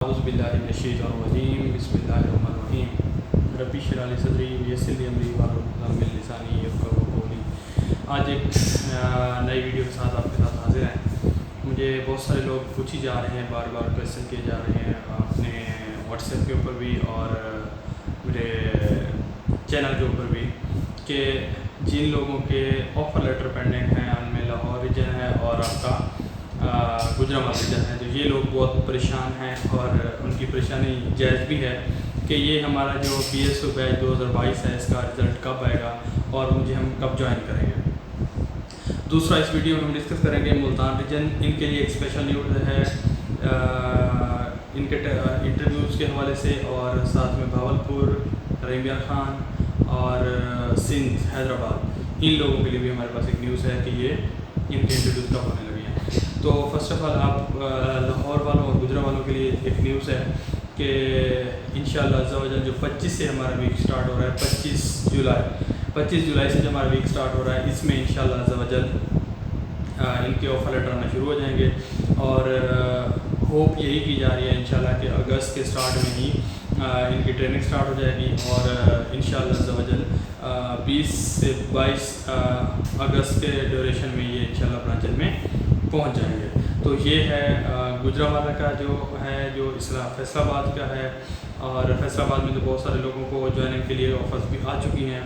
आऊज़ुबिल्लाहिमिनश्शैतानिर्रजीम बिस्मिल्लाहिर्रहमानिर्रहीम रब्बी इश्रह ली सदरी वयस्सिर ली अमरी वाहलुल मिन लिसानी यफ़क़हू क़ौली। आज एक नई वीडियो के साथ आपके साथ हाजिर हैं। मुझे बहुत सारे लोग पूछी जा रहे हैं, बार बार क्वेश्चन किए जा रहे हैं अपने व्हाट्सएप के ऊपर भी और मेरे चैनल के ऊपर भी, कि जिन लोगों के ऑफ़र लेटर पेंडिंग हैं, उनमें लाहौर रीजन है और आपका गुजरावाला रीजन है, तो ये लोग बहुत परेशान हैं और उनकी परेशानी जायज़ भी है कि ये हमारा जो BSO बैच 2022 है इसका रिज़ल्ट कब आएगा और हम कब ज्वाइन करेंगे। दूसरा, इस वीडियो में हम डिस्कस करेंगे मुल्तान रीजन। इनके लिए एक स्पेशल न्यूज़ है इनके इंटरव्यूज़ के हवाले से, और साथ में भावलपुर, रहीम खान और सिंध हैदराबाद, इन लोगों के लिए भी हमारे पास एक न्यूज़ है कि ये इनके इंटरव्यूज़ कब होने लगे हैं। तो फर्स्ट ऑफ़ ऑल आप लाहौर वालों और गुजरा वालों के लिए एक न्यूज़ है कि इंशाअल्लाह अज़्ज़ा वजल जो 25 से हमारा वीक स्टार्ट हो रहा है, 25 जुलाई से जो हमारा वीक स्टार्ट हो रहा है, इसमें इंशाअल्लाह अज़्ज़ा वजल इनके ऑफ़र लेटर आना शुरू हो जाएंगे और होप यही की जा रही है इंशाअल्लाह कि अगस्त के स्टार्ट में ही इनकी ट्रेनिंग स्टार्ट हो जाएगी और इंशाअल्लाह अज़्ज़ा वजल 20 से 22 अगस्त के ड्यूरेशन में ये इंशाअल्लाह ब्रांचेज में पहुंच जाएंगे। तो ये है गुजरावाला का जो है, जो फैसलाबाद का है, और फैसलाबाद में तो बहुत सारे लोगों को ज्वाइनिंग के लिए ऑफर्स भी आ चुकी हैं,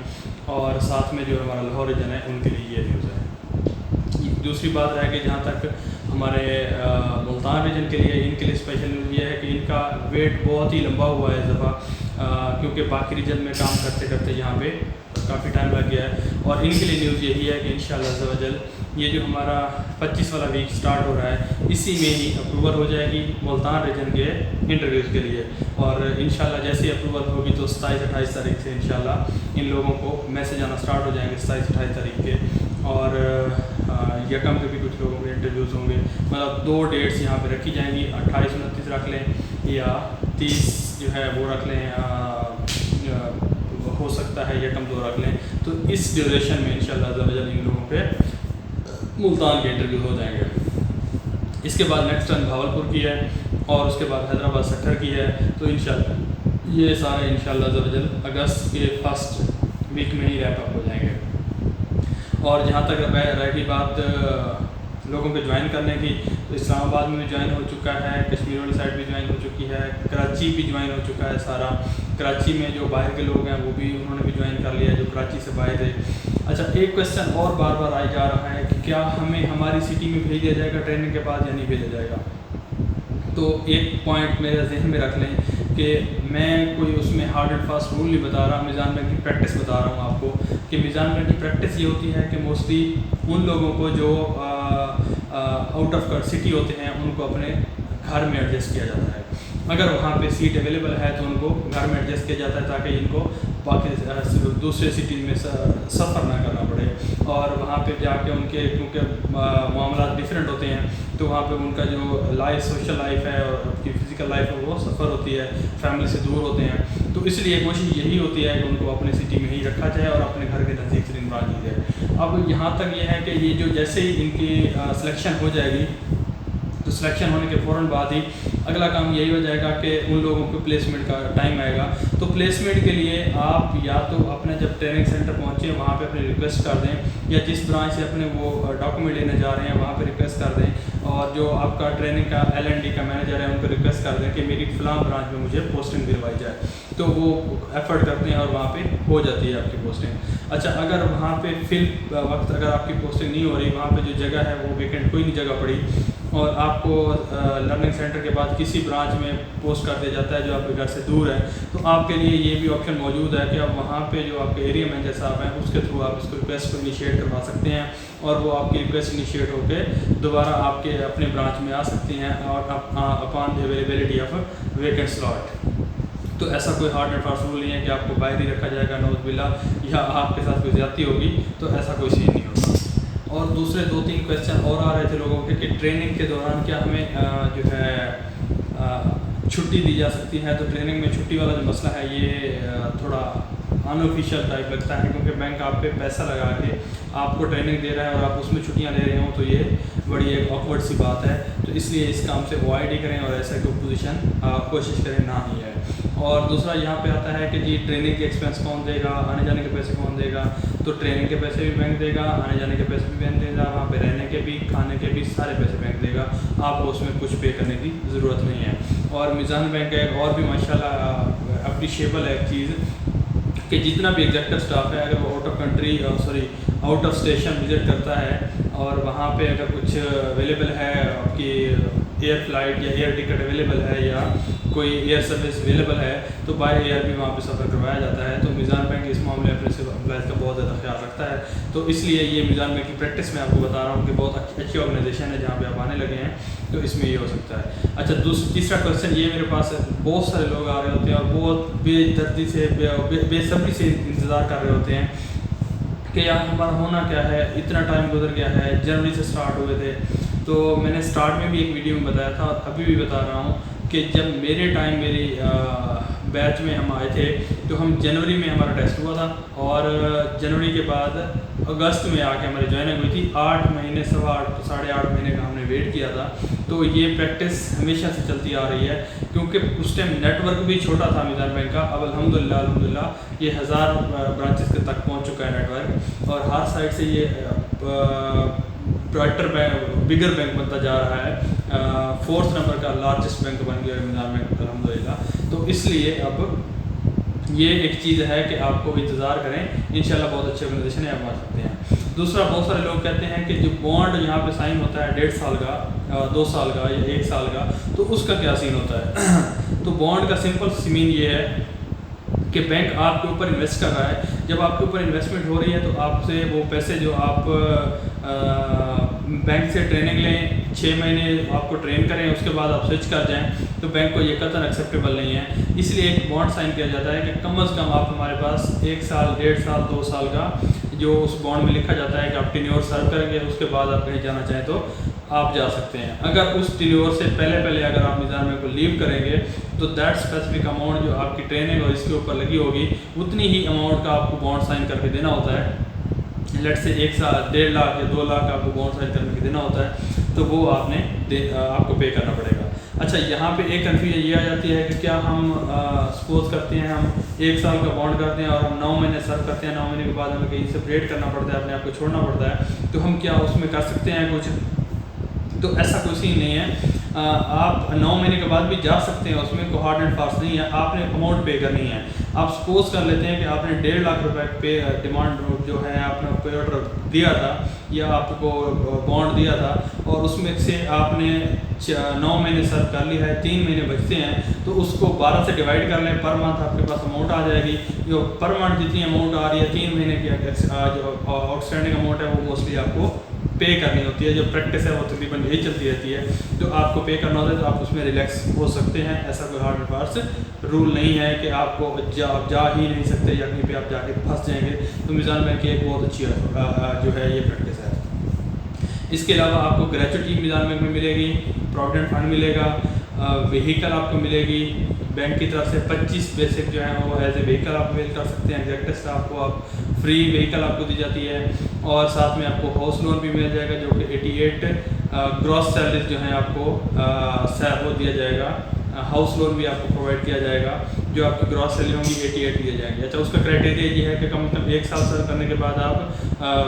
और साथ में जो हमारा लाहौर रीजन है उनके लिए ये न्यूज़ है। दूसरी बात है कि जहाँ तक हमारे मुल्तान रीजन के लिए, इनके लिए स्पेशल न्यूज़ ये है कि इनका वेट बहुत ही लंबा हुआ है इस दफ़ा, क्योंकि बाकी रीजन में काम करते करते यहाँ पे काफ़ी टाइम लग गया है। और इनके लिए न्यूज़ यही है कि इंशाअल्लाह अज़्ज़ा वजल ये जो हमारा 25 वाला वीक स्टार्ट हो रहा है, इसी में ही अप्रूवल हो जाएगी मुल्तान रीजन के इंटरव्यूज़ के लिए, और इंशाअल्लाह जैसे ही अप्रूवल होगी तो 27-28 तारीख से इंशाअल्लाह इन लोगों को मैसेज आना स्टार्ट हो जाएंगे, 27-28 तारीख के। और यकम के भी कुछ लोगों के इंटरव्यूज़ होंगे, मतलब 2 डेट्स यहाँ पे रखी जाएंगी, 28-29 रख लें या 30 जो है वो रख लें, हो सकता है यकम 2 रख लें। तो इस ड्यूरेशन में इंशाअल्लाह अज़्ज़ा वजल इन लोगों के मुल्तान के इंटरव्यू हो जाएंगे। इसके बाद नेक्स्ट टर्न भावलपुर की है और उसके बाद हैदराबाद सेक्टर की है। तो इंशाअल्लाह ये सारे इंशाअल्लाह अज़्ज़ा वजल अगस्त के फर्स्ट वीक में ही रैप अप हो जाएंगे। और जहाँ तक रही बात लोगों के ज्वाइन करने की, तो इस्लामाबाद में भी ज्वाइन हो चुका है, कश्मीर वाली साइड भी ज्वाइन हो चुकी है, कराची भी ज्वाइन हो चुका है सारा। कराची में जो बाहर के लोग हैं वो भी उन्होंने भी ज्वाइन कर लिया, जो कराची से बाहर थे। अच्छा, एक क्वेश्चन और बार बार आ जा रहा है कि क्या हमें हमारी सिटी में भेज दिया जाएगा ट्रेनिंग के बाद या नहीं भेजा जाएगा। तो एक पॉइंट मेरे जहन में रख लें कि मैं कोई उसमें हार्ड एंड फास्ट रूल नहीं बता रहा, मीज़ान बैंक की प्रैक्टिस बता रहा हूँ आपको कि मीज़ान बैंक की प्रैक्टिस ये होती है कि मोस्टली उन लोगों को जो आउट ऑफ सिटी होते हैं उनको अपने घर में एडजस्ट किया जाता है। अगर वहाँ पे सीट अवेलेबल है तो उनको घर में एडजस्ट किया जाता है ताकि इनको बाकी दूसरे सिटीज़ में सफ़र ना करना पड़े, और वहाँ पे जाके उनके क्योंकि मामला डिफरेंट होते हैं, तो वहाँ पे उनका जो सोशल लाइफ है और उनकी फ़िज़िकल लाइफ है वो सफ़र होती है, फैमिली से दूर होते हैं। तो इसलिए कोशिश यही होती है कि उनको अपने सिटी में ही रखा जाए और अपने घर के नज़दीक से ब्रांच दी जाए। अब यहाँ तक ये है कि ये जो जैसे ही इनकी सिलेक्शन हो जाएगी, तो सिलेक्शन होने के फ़ौरन बाद ही अगला काम यही हो जाएगा कि उन लोगों को प्लेसमेंट का टाइम आएगा। तो प्लेसमेंट के लिए आप या तो अपने जब ट्रेनिंग सेंटर पहुँचे वहाँ पे अपनी रिक्वेस्ट कर दें, या जिस ब्रांच से अपने वो डॉक्यूमेंट लेने जा रहे हैं वहाँ पे रिक्वेस्ट कर दें, और जो आपका ट्रेनिंग का L&D का मैनेजर है उनको रिक्वेस्ट कर दें कि मेरी फ़लाँ ब्रांच में मुझे पोस्टिंग दिलवाई जाए। तो वो एफ़र्ट करते हैं और वहाँ पे हो जाती है आपकी पोस्टिंग। अच्छा, अगर वहाँ पे फिल वक्त अगर आपकी पोस्टिंग नहीं हो रही, वहाँ पे जो जगह है वो वेकेंट कोई नहीं जगह पड़ी, और आपको लर्निंग सेंटर के बाद किसी ब्रांच में पोस्ट कर दिया जाता है जो आपके घर से दूर है, तो आपके लिए ये भी ऑप्शन मौजूद है कि आप वहाँ पे जो आपके एरिया मैनेजर साहब हैं उसके थ्रू आप इसको रिक्वेस्ट को इनिशिएट करवा सकते हैं, और वो आपकी रिक्वेस्ट इनिशिएट होकर दोबारा आपके अपने ब्रांच में आ सकती हैं और upon the availability of vacant slot. तो ऐसा कोई हार्ड एंड फास्ट रूल नहीं है कि आपको बाहर ही रखा जाएगा नौज़बिल्ला, या आपके साथ कोई ज़्यादती होगी, तो ऐसा कोई सीन नहीं होगा। और दूसरे 2-3 क्वेश्चन और आ रहे थे लोगों के कि ट्रेनिंग के दौरान क्या हमें जो है छुट्टी दी जा सकती है। तो ट्रेनिंग में छुट्टी वाला जो मसला है ये थोड़ा अनऑफिशियल टाइप लगता है, क्योंकि बैंक आप पे पैसा लगा के आपको ट्रेनिंग दे रहा है और आप उसमें छुट्टियां ले रहे हो, तो ये बड़ी एक ऑकवर्ड सी बात है। तो इसलिए इस काम से अवॉइड ही करें और ऐसा कोई पोजीशन कोशिश करें ना ही है। और दूसरा यहाँ पे आता है कि जी ट्रेनिंग के एक्सपेंस कौन देगा, आने जाने के पैसे कौन देगा। तो ट्रेनिंग के पैसे भी बैंक देगा, आने जाने के पैसे भी बैंक देगा, वहाँ पे रहने के भी, खाने के भी, सारे पैसे बैंक देगा। आपको उसमें कुछ पे करने की ज़रूरत नहीं है। और मीज़ान बैंक है और भी माशाल्लाह अप्रिशिएबल है एक चीज़ कि जितना भी एग्जेक्टिव स्टाफ है अगर वो आउट ऑफ स्टेशन विज़िट करता है और वहाँ पे अगर कुछ अवेलेबल है, आपकी एयर फ्लाइट या एयर टिकट अवेलेबल है या कोई एयर सर्विस अवेलेबल है, तो बाय एयर भी वहाँ पे सफ़र करवाया जाता है। तो मीज़ान बैंक इस मामले में अपने एम्प्लॉयज़ का बहुत ज़्यादा ख्याल रखता है। तो इसलिए ये मीज़ान बैंक की प्रैक्टिस में आपको बता रहा हूँ कि बहुत अच्छी ऑर्गेनाइजेशन है जहाँ पे आप आने लगे हैं, तो इसमें ये हो सकता है। अच्छा, तीसरा क्वेश्चन ये मेरे पास है, बहुत सारे लोग आ रहे होते हैं और बहुत बेदर्दी से बेसब्री से इंतज़ार कर रहे होते हैं कि यार हमारा होना क्या है, इतना टाइम गुजर गया है, जनवरी से स्टार्ट हुए थे। तो मैंने स्टार्ट में भी एक वीडियो में बताया था और अभी भी बता रहा हूँ कि जब मेरे टाइम मेरी बैच में हम आए थे तो हम जनवरी में हमारा टेस्ट हुआ था और जनवरी के बाद अगस्त में आके हमारी ज्वाइनिंग हुई थी। 8 महीने, साढ़े 8 महीने का हमने वेट किया था। तो ये प्रैक्टिस हमेशा से चलती आ रही है क्योंकि उस टाइम नेटवर्क भी छोटा था मीज़ान बैंक का। अब अल्हम्दुलिल्लाह ये 1000 ब्रांचेस के तक पहुंच चुका है नेटवर्क और हर साइड से ये बिगर बैंक बनता जा रहा है। 4th नंबर का लार्जेस्ट बैंक बन गया है मीज़ान बैंक अल्हम्दुलिल्लाह। तो इसलिए अब ये एक चीज़ है कि आपको इंतज़ार करें, इंशाल्लाह बहुत अच्छी ऑर्गेनाइजेशन है, आप आ सकते हैं। दूसरा, बहुत सारे लोग कहते हैं कि जो बॉन्ड यहाँ पे साइन होता है 1.5 साल का, 2 साल का या 1 साल का, तो उसका क्या सीन होता है। तो बॉन्ड का सिंपल सीन ये है कि बैंक आपके ऊपर इन्वेस्ट कर रहा है। जब आपके ऊपर इन्वेस्टमेंट हो रही है तो आपसे वो पैसे जो आप बैंक से ट्रेनिंग लें, 6 महीने आपको ट्रेन करें, उसके बाद आप स्विच कर जाएं, तो बैंक को ये कतई एक्सेप्टेबल नहीं है। इसलिए एक बॉन्ड साइन किया जाता है कि कम अज़ कम आप हमारे पास 1 साल, 1.5 साल, 2 साल का जो उस बॉन्ड में लिखा जाता है कि आप टेन्योर सर्व करेंगे, उसके बाद आप कहीं जाना चाहें तो आप जा सकते हैं। अगर उस टेन्योर से पहले अगर आप मीज़ान बैंक को लीव करेंगे तो दैट स्पेसिफिक अमाउंट जो आपकी ट्रेनिंग और इसके ऊपर लगी होगी उतनी ही अमाउंट का आपको बॉन्ड साइन करके देना होता है। लेट से 1 साल 1.5 लाख या 2 लाख आपको बॉन्ड साइन करके देना होता है, तो वो आपको पे करना पड़ेगा। अच्छा, यहाँ पे एक कन्फ्यूजन ये आ जाती है कि क्या हम सपोज करते हैं हम 1 साल का बॉन्ड करते हैं और हम 9 महीने सर्व करते हैं, 9 महीने के बाद हमें कहीं सेपरेट करना पड़ता है, अपने आप को छोड़ना पड़ता है, तो हम क्या उसमें कर सकते हैं कुछ? तो ऐसा कोई सीन नहीं है। आप 9 महीने के बाद भी जा सकते हैं, उसमें कोई हार्ड एंड फास्ट नहीं है। आपने अमाउंट पे करनी है। आप सपोज कर लेते हैं कि आपने 1.5 लाख रुपए पे डिमांड जो है आपने पे ऑर्डर दिया था या आपको बॉन्ड दिया था और उसमें से आपने 9 महीने सर्व कर लिया है, 3 महीने बचते हैं, तो उसको 12 से डिवाइड कर लें, पर मंथ आपके पास अमाउंट आ जाएगी। जो पर मंथ जितनी अमाउंट आ रही है 3 महीने की जो आउटस्टैंडिंग अमाउंट है वो मोस्टली आपको पे करनी होती है। जो प्रैक्टिस है वो तकरीबन यही चलती रहती है। तो आपको पे करना होता है तो आप उसमें रिलैक्स हो सकते हैं। ऐसा कोई हार्ड एंड फास्ट रूल नहीं है कि आपको जा ही नहीं सकते या कहीं पे आप जाके फंस जाएंगे। तो मीज़ान बैंक की एक बहुत अच्छी जो है ये प्रैक्टिस है। इसके अलावा आपको ग्रेचुइटी मीज़ान बैंक में मिलेगी, प्रोविडेंट फंड मिलेगा, व्हीकल आपको मिलेगी बैंक की तरफ से 25 बेसिक जो है वो एज ए व्हीकल आप अवेल कर सकते हैं। एग्जेक्टिव स्टाफ को आप फ्री व्हीकल आपको दी जाती है और साथ में आपको हाउस लोन भी मिल जाएगा जो कि 88 ग्रॉस सैलरीज जो है आपको वो दिया जाएगा। हाउस लोन भी आपको प्रोवाइड किया जाएगा, जो आपकी ग्रॉस सैलरी होंगी 88 दिए जाएंगे। अच्छा, उसका क्राइटेरिया ये है कि कम से कम 1 साल सर्व करने के बाद आप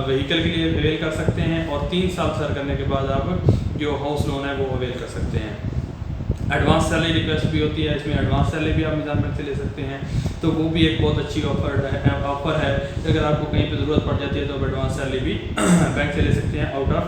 व्हीकल के लिए अवेल कर सकते हैं और 3 साल सर्व करने के बाद आप जो हाउस लोन है वो अवेल कर सकते हैं। एडवांस सैलरी रिक्वेस्ट भी होती है, इसमें एडवांस सैलरी भी आप मीज़ान बैंक से ले सकते हैं। तो वो भी एक बहुत अच्छी ऑफर है। अगर आपको कहीं पे ज़रूरत पड़ जाती है तो आप एडवांस सैलरी भी बैंक से ले सकते हैं आउट ऑफ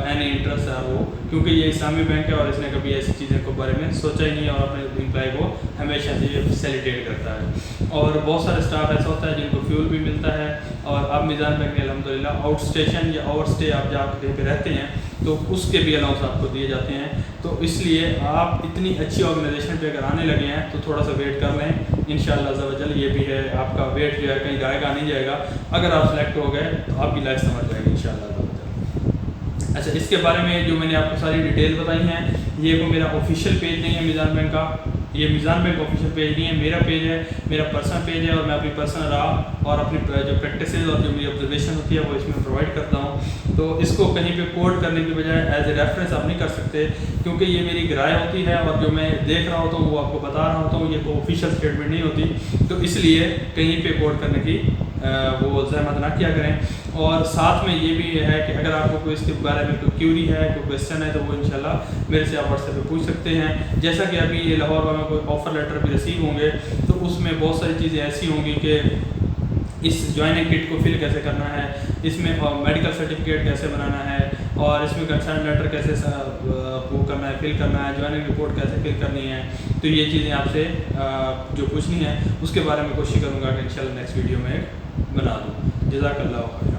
एनी इंटरेस्ट है वो, क्योंकि ये इस्लामी बैंक है और इसने कभी ऐसी चीज़ों के बारे में सोचा ही नहीं है और अपने एम्प्लॉय को हमेशा से ये फैसिलिटेट करता है। और बहुत सारे स्टाफ ऐसा होता है जिनको फ्यूल भी मिलता है और अब मीज़ान बैंक में अल्हम्दुलिल्लाह आउट स्टेशन या ओवर स्टे आप जाकर कहीं पर रहते हैं तो उसके भी अलाउंस आपको दिए जाते हैं। तो इसलिए आप इतनी अच्छी ऑर्गेनाइजेशन पे अगर आने लगे हैं तो थोड़ा सा वेट कर लें। इंशाअल्लाह अज़्ज़ा वजल ये भी है, आपका वेट जो है कहीं जाएगा नहीं जाएगा। अगर आप सेलेक्ट हो गए तो आपकी लाइफ समझ जाएगी इंशाअल्लाह अज़्ज़ा वजल। अच्छा, इसके बारे में जो मैंने आपको सारी डिटेल बताई हैं, ये कोई मेरा ऑफिशियल पेज नहीं है मीज़ान बैंक का, ये मीज़ान बैंक ऑफिशियल पेज नहीं है, मेरा पेज है, मेरा पर्सनल पेज है, और मैं अपनी पर्सनल राह और अपनी जो प्रैक्टिस और जो मेरी ऑब्जर्वेशन होती है वो इसमें प्रोवाइड करता हूँ। तो इसको कहीं पे कोट करने की बजाय एज ए रेफरेंस आप नहीं कर सकते, क्योंकि ये मेरी राय होती है और जो मैं देख रहा होता हूँ वो आपको बता रहा होता हूँ, ये कोई ऑफिशियल स्टेटमेंट नहीं होती। तो इसलिए कहीं पे कोट करने की वो जहमत ना किया करें। और साथ में ये भी है कि अगर आपको कोई इसके बारे में कोई क्यूरी है, कोई क्वेश्चन है, तो वो इंशाल्लाह मेरे से आप व्हाट्सएप पे पूछ सकते हैं। जैसा कि अभी ये लाहौर में कोई ऑफ़र लेटर भी रिसीव होंगे, तो उसमें बहुत सारी चीज़ें ऐसी होंगी कि इस ज्वाइनिंग किट को फिल कैसे करना है, इसमें मेडिकल सर्टिफिकेट कैसे बनाना है, और इसमें कंसर्न लेटर कैसे वो करना है, फिल करना है, ज्वाइनिंग रिपोर्ट कैसे फिल करनी है। तो ये चीज़ें आपसे जो पूछनी है उसके बारे में कोशिश करूँगा कि इंशाल्लाह नेक्स्ट वीडियो में बना दूँ। जज़ाकल्लाह खैर।